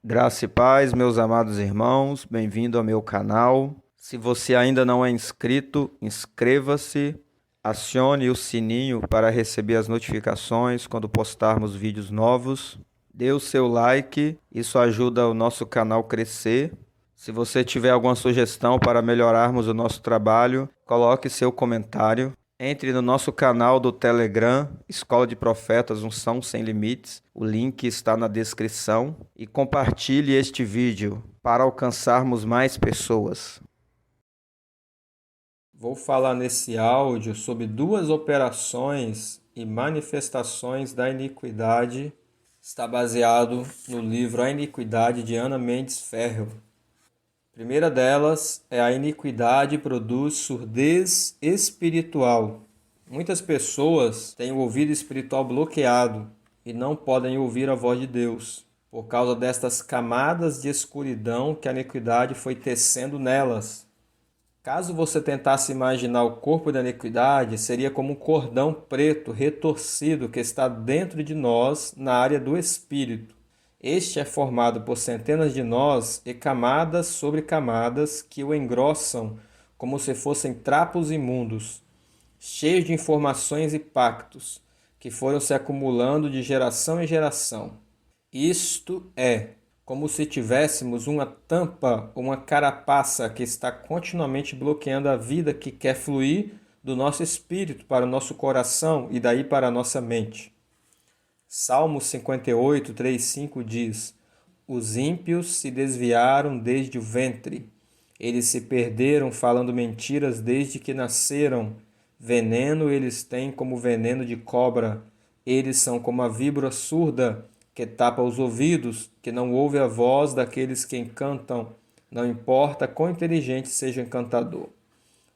Graça e paz, meus amados irmãos, bem-vindo ao meu canal. Se você ainda não é inscrito, inscreva-se, acione o sininho para receber as notificações quando postarmos vídeos novos. Dê o seu like, isso ajuda o nosso canal a crescer. Se você tiver alguma sugestão para melhorarmos o nosso trabalho, coloque seu comentário. Entre no nosso canal do Telegram, Escola de Profetas Unção Sem Limites. O link está na descrição. E compartilhe este vídeo para alcançarmos mais pessoas. Vou falar nesse áudio sobre duas operações e manifestações da iniquidade. Está baseado no livro A Iniquidade de Ana Mendes Ferro. A primeira delas é a iniquidade produz surdez espiritual. Muitas pessoas têm o ouvido espiritual bloqueado e não podem ouvir a voz de Deus, por causa destas camadas de escuridão que a iniquidade foi tecendo nelas. Caso você tentasse imaginar o corpo da iniquidade, seria como um cordão preto retorcido que está dentro de nós na área do espírito. Este é formado por centenas de nós e camadas sobre camadas que o engrossam como se fossem trapos imundos, cheios de informações e pactos, que foram se acumulando de geração em geração. Isto é como se tivéssemos uma tampa ou uma carapaça que está continuamente bloqueando a vida que quer fluir do nosso espírito para o nosso coração e daí para a nossa mente. Salmo 58, 3, 5 diz: Os ímpios se desviaram desde o ventre. Eles se perderam falando mentiras desde que nasceram. Veneno eles têm como veneno de cobra. Eles são como a víbora surda, que tapa os ouvidos, que não ouve a voz daqueles que encantam, não importa quão inteligente seja o encantador.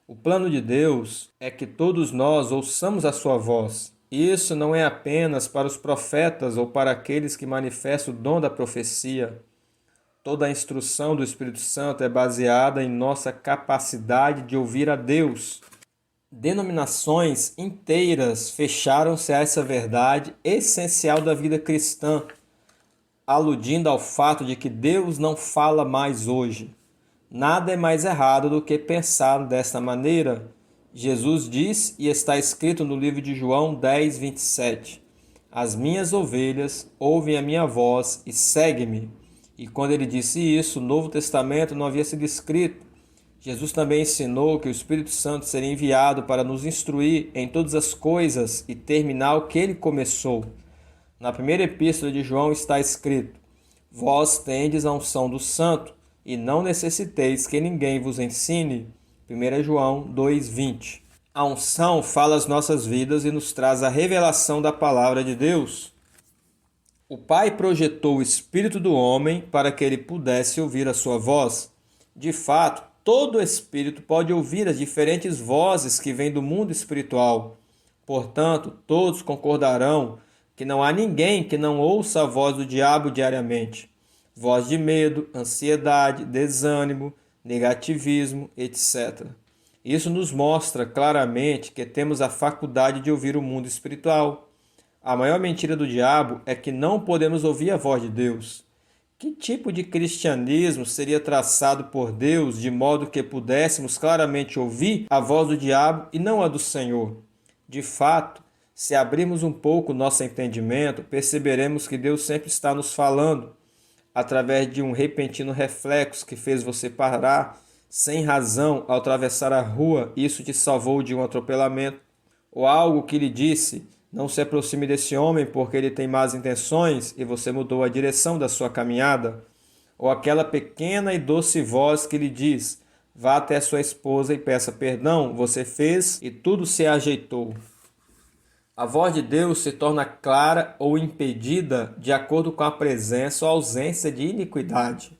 O plano de Deus é que todos nós ouçamos a sua voz. Isso não é apenas para os profetas ou para aqueles que manifestam o dom da profecia. Toda a instrução do Espírito Santo é baseada em nossa capacidade de ouvir a Deus. Denominações inteiras fecharam-se a essa verdade essencial da vida cristã, aludindo ao fato de que Deus não fala mais hoje. Nada é mais errado do que pensar desta maneira. Jesus diz, e está escrito no livro de João 10, 27, As minhas ovelhas ouvem a minha voz e seguem-me. E quando ele disse isso, o Novo Testamento não havia sido escrito. Jesus também ensinou que o Espírito Santo seria enviado para nos instruir em todas as coisas e terminar o que ele começou. Na primeira epístola de João está escrito: Vós tendes a unção do Santo, e não necessiteis que ninguém vos ensine. 1 João 2,20. A unção fala as nossas vidas e nos traz a revelação da palavra de Deus. O Pai projetou o espírito do homem para que ele pudesse ouvir a sua voz. De fato, todo espírito pode ouvir as diferentes vozes que vêm do mundo espiritual. Portanto, todos concordarão que não há ninguém que não ouça a voz do diabo diariamente. Voz de medo, ansiedade, desânimo, negativismo, etc. Isso nos mostra claramente que temos a faculdade de ouvir o mundo espiritual. A maior mentira do diabo é que não podemos ouvir a voz de Deus. Que tipo de cristianismo seria traçado por Deus de modo que pudéssemos claramente ouvir a voz do diabo e não a do Senhor? De fato, se abrirmos um pouco nosso entendimento, perceberemos que Deus sempre está nos falando, através de um repentino reflexo que fez você parar sem razão ao atravessar a rua, isso te salvou de um atropelamento, ou algo que lhe disse: não se aproxime desse homem porque ele tem más intenções, e você mudou a direção da sua caminhada, ou aquela pequena e doce voz que lhe diz: vá até sua esposa e peça perdão, você fez e tudo se ajeitou. A voz de Deus se torna clara ou impedida de acordo com a presença ou ausência de iniquidade.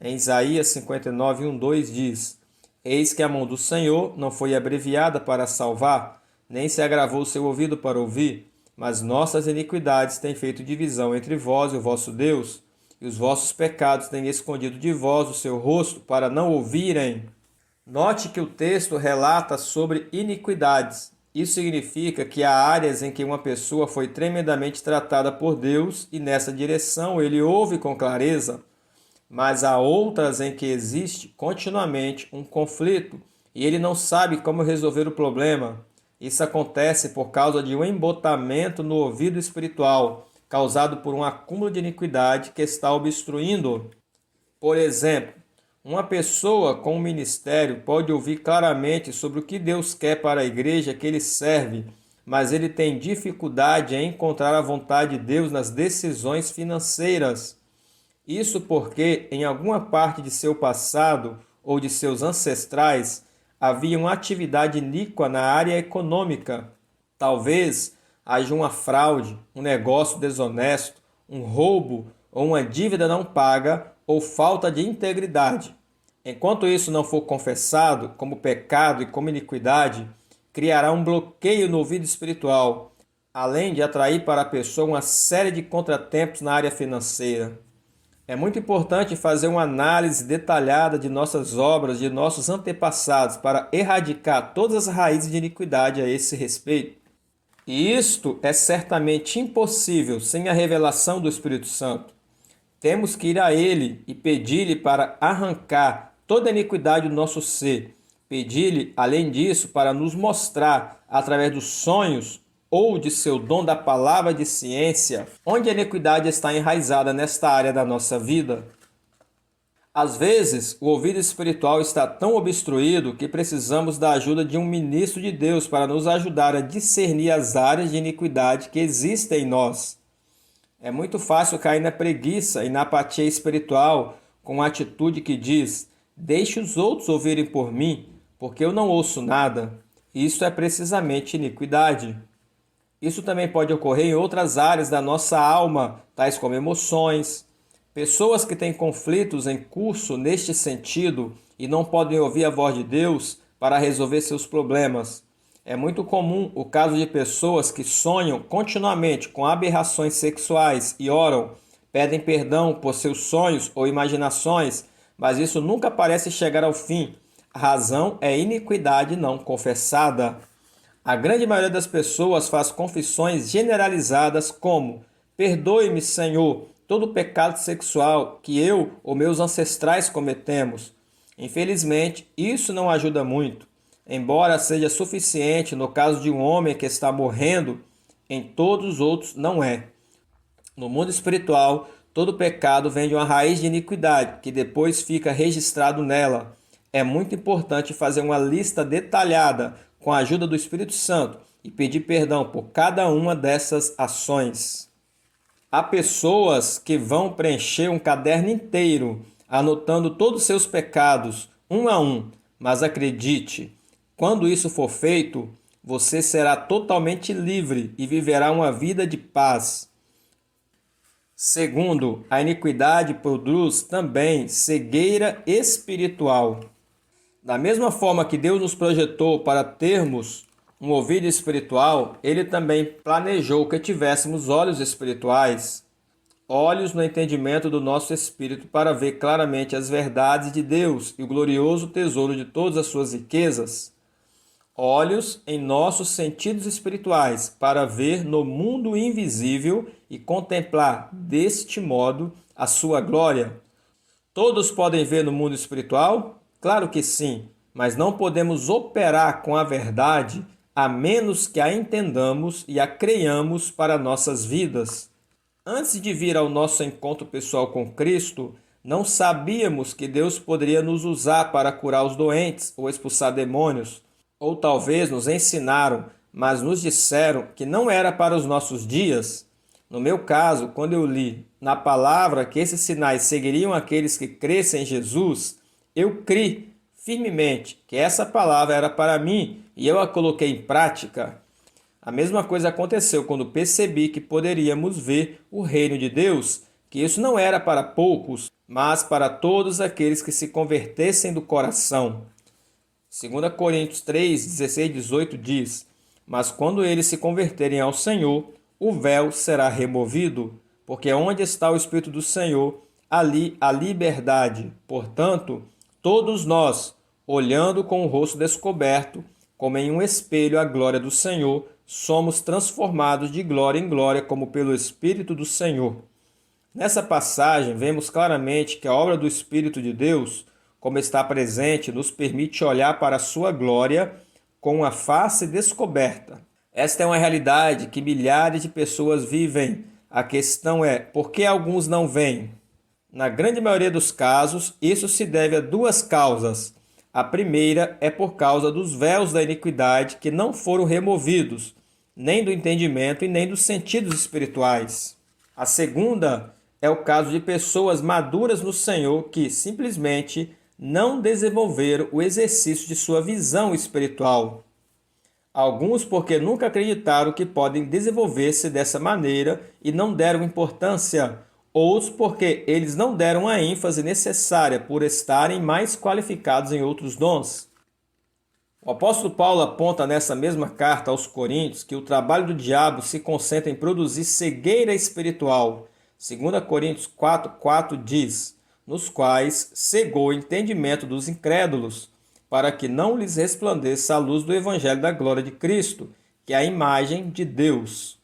Em Isaías 59, 1, 2 diz: Eis que a mão do Senhor não foi abreviada para salvar, nem se agravou o seu ouvido para ouvir, mas nossas iniquidades têm feito divisão entre vós e o vosso Deus, e os vossos pecados têm escondido de vós o seu rosto para não ouvirem. Note que o texto relata sobre iniquidades. Isso significa que há áreas em que uma pessoa foi tremendamente tratada por Deus e nessa direção ele ouve com clareza. mas há outras em que existe continuamente um conflito e ele não sabe como resolver o problema. Isso acontece por causa de um embotamento no ouvido espiritual, causado por um acúmulo de iniquidade que está obstruindo. Por exemplo, uma pessoa com um ministério pode ouvir claramente sobre o que Deus quer para a igreja que ele serve, mas ele tem dificuldade em encontrar a vontade de Deus nas decisões financeiras. Isso porque, em alguma parte de seu passado ou de seus ancestrais, havia uma atividade iníqua na área econômica. Talvez haja uma fraude, um negócio desonesto, um roubo ou uma dívida não paga ou falta de integridade. Enquanto isso não for confessado como pecado e como iniquidade, criará um bloqueio no ouvido espiritual, além de atrair para a pessoa uma série de contratempos na área financeira. É muito importante fazer uma análise detalhada de nossas obras, de nossos antepassados, para erradicar todas as raízes de iniquidade a esse respeito. E isto é certamente impossível sem a revelação do Espírito Santo. Temos que ir a Ele e pedir-lhe para arrancar toda a iniquidade do nosso ser. Pedir-lhe, além disso, para nos mostrar, através dos sonhos ou de seu dom da palavra de ciência, onde a iniquidade está enraizada nesta área da nossa vida. Às vezes, o ouvido espiritual está tão obstruído que precisamos da ajuda de um ministro de Deus para nos ajudar a discernir as áreas de iniquidade que existem em nós. É muito fácil cair na preguiça e na apatia espiritual com a atitude que diz: deixe os outros ouvirem por mim, porque eu não ouço nada. Isso é precisamente iniquidade. Isso também pode ocorrer em outras áreas da nossa alma, tais como emoções. Pessoas que têm conflitos em curso neste sentido e não podem ouvir a voz de Deus para resolver seus problemas. É muito comum o caso de pessoas que sonham continuamente com aberrações sexuais e oram, pedem perdão por seus sonhos ou imaginações, mas isso nunca parece chegar ao fim. A razão é iniquidade não confessada. A grande maioria das pessoas faz confissões generalizadas como: perdoe-me, Senhor, todo o pecado sexual que eu ou meus ancestrais cometemos. Infelizmente, isso não ajuda muito. Embora seja suficiente no caso de um homem que está morrendo, em todos os outros não é. No mundo espiritual, todo pecado vem de uma raiz de iniquidade, que depois fica registrado nela. É muito importante fazer uma lista detalhada com a ajuda do Espírito Santo e pedir perdão por cada uma dessas ações. Há pessoas que vão preencher um caderno inteiro, anotando todos os seus pecados, um a um, mas acredite, quando isso for feito, você será totalmente livre e viverá uma vida de paz. Segundo, a iniquidade produz também cegueira espiritual. Da mesma forma que Deus nos projetou para termos um ouvido espiritual, Ele também planejou que tivéssemos olhos espirituais, olhos no entendimento do nosso espírito para ver claramente as verdades de Deus e o glorioso tesouro de todas as suas riquezas, olhos em nossos sentidos espirituais para ver no mundo invisível e contemplar deste modo a sua glória. Todos podem ver no mundo espiritual? Claro que sim, mas não podemos operar com a verdade a menos que a entendamos e a creiamos para nossas vidas. Antes de vir ao nosso encontro pessoal com Cristo, não sabíamos que Deus poderia nos usar para curar os doentes ou expulsar demônios. Ou talvez nos ensinaram, mas nos disseram que não era para os nossos dias. No meu caso, quando eu li na palavra que esses sinais seguiriam aqueles que crescem em Jesus, eu criei firmemente que essa palavra era para mim e eu a coloquei em prática. A mesma coisa aconteceu quando percebi que poderíamos ver o reino de Deus, que isso não era para poucos, mas para todos aqueles que se convertessem do coração. 2 Coríntios 3, 16 e 18 diz: mas quando eles se converterem ao Senhor, o véu será removido, porque onde está o Espírito do Senhor, ali há liberdade. Portanto, todos nós, olhando com o rosto descoberto, como em um espelho a glória do Senhor, somos transformados de glória em glória como pelo Espírito do Senhor. Nessa passagem, vemos claramente que a obra do Espírito de Deus, como está presente, nos permite olhar para a sua glória com a face descoberta. Esta é uma realidade que milhares de pessoas vivem. A questão é, por que alguns não veem? Na grande maioria dos casos, isso se deve a duas causas. A primeira é por causa dos véus da iniquidade que não foram removidos, nem do entendimento e nem dos sentidos espirituais. A segunda é o caso de pessoas maduras no Senhor que simplesmente não desenvolveram o exercício de sua visão espiritual. Alguns porque nunca acreditaram que podem desenvolver-se dessa maneira e não deram importância, outros porque eles não deram a ênfase necessária por estarem mais qualificados em outros dons. O apóstolo Paulo aponta nessa mesma carta aos Coríntios que o trabalho do diabo se concentra em produzir cegueira espiritual. 2 Coríntios 4,4 diz, nos quais cegou o entendimento dos incrédulos, para que não lhes resplandeça a luz do evangelho da glória de Cristo, que é a imagem de Deus.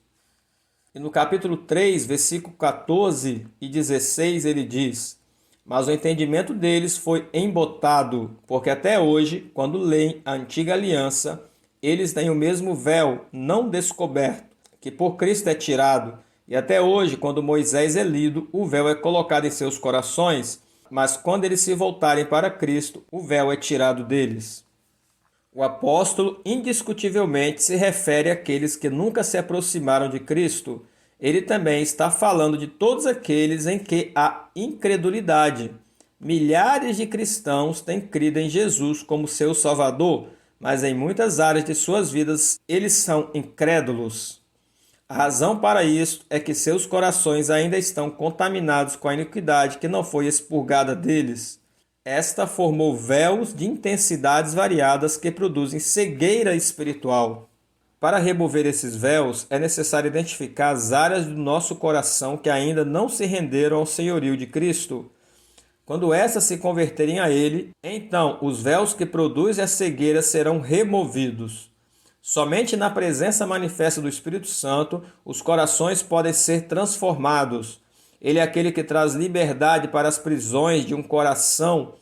E no capítulo 3, versículo 14 e 16, ele diz, mas o entendimento deles foi embotado, porque até hoje, quando leem a antiga aliança, eles têm o mesmo véu não descoberto, que por Cristo é tirado. E até hoje, quando Moisés é lido, o véu é colocado em seus corações, mas quando eles se voltarem para Cristo, o véu é tirado deles. O apóstolo indiscutivelmente se refere àqueles que nunca se aproximaram de Cristo. Ele também está falando de todos aqueles em que há incredulidade. Milhares de cristãos têm crido em Jesus como seu Salvador, mas em muitas áreas de suas vidas eles são incrédulos. A razão para isso é que seus corações ainda estão contaminados com a iniquidade que não foi expurgada deles. Esta formou véus de intensidades variadas que produzem cegueira espiritual. Para remover esses véus, é necessário identificar as áreas do nosso coração que ainda não se renderam ao senhorio de Cristo. Quando essas se converterem a Ele, então os véus que produzem a cegueira serão removidos. Somente na presença manifesta do Espírito Santo, os corações podem ser transformados. Ele é aquele que traz liberdade para as prisões de um coração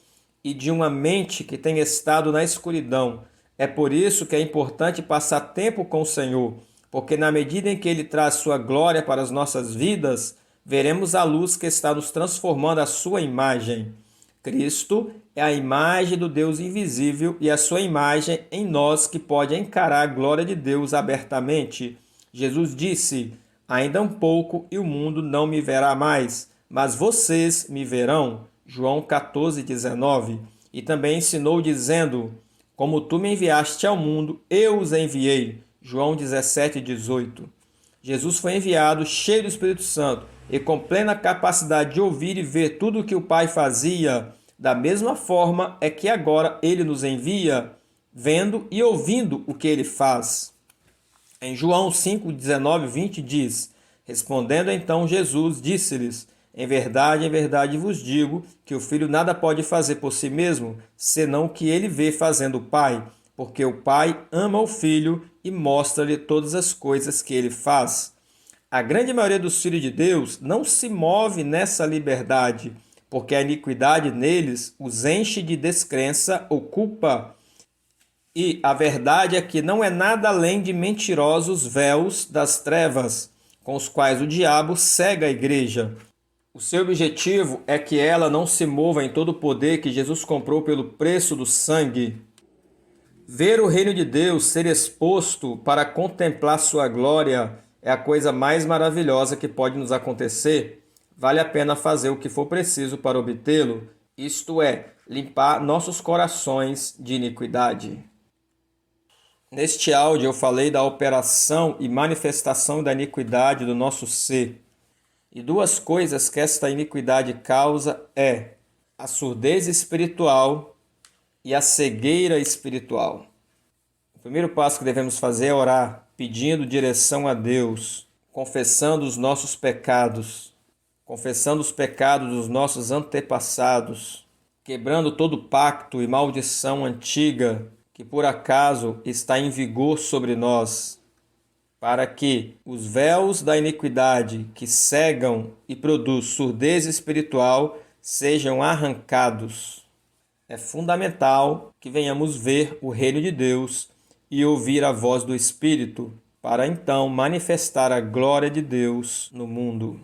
e de uma mente que tem estado na escuridão. É por isso que é importante passar tempo com o Senhor, porque na medida em que Ele traz sua glória para as nossas vidas, veremos a luz que está nos transformando à sua imagem. Cristo é a imagem do Deus invisível e a sua imagem em nós que pode encarar a glória de Deus abertamente. Jesus disse, ainda um pouco e o mundo não me verá mais, mas vocês me verão. João 14,19. E também ensinou dizendo, como tu me enviaste ao mundo, eu os enviei. João 17,18. Jesus foi enviado cheio do Espírito Santo e com plena capacidade de ouvir e ver tudo o que o Pai fazia. Da mesma forma é que agora Ele nos envia, vendo e ouvindo o que Ele faz. Em João 5, 19 e 20 diz, respondendo então Jesus, disse-lhes, em verdade vos digo que o Filho nada pode fazer por si mesmo, senão o que ele vê fazendo o Pai, porque o Pai ama o Filho e mostra-lhe todas as coisas que ele faz. A grande maioria dos filhos de Deus não se move nessa liberdade, porque a iniquidade neles os enche de descrença ou culpa. E a verdade é que não é nada além de mentirosos véus das trevas, com os quais o diabo cega a igreja. O seu objetivo é que ela não se mova em todo o poder que Jesus comprou pelo preço do sangue. Ver o reino de Deus ser exposto para contemplar sua glória é a coisa mais maravilhosa que pode nos acontecer. Vale a pena fazer o que for preciso para obtê-lo, isto é, limpar nossos corações de iniquidade. Neste áudio eu falei da operação e manifestação da iniquidade do nosso ser. E duas coisas que esta iniquidade causa é a surdez espiritual e a cegueira espiritual. O primeiro passo que devemos fazer é orar, pedindo direção a Deus, confessando os nossos pecados, confessando os pecados dos nossos antepassados, quebrando todo pacto e maldição antiga que por acaso está em vigor sobre nós. para que os véus da iniquidade que cegam e produz surdez espiritual sejam arrancados. É fundamental que venhamos ver o reino de Deus e ouvir a voz do Espírito, para então manifestar a glória de Deus no mundo.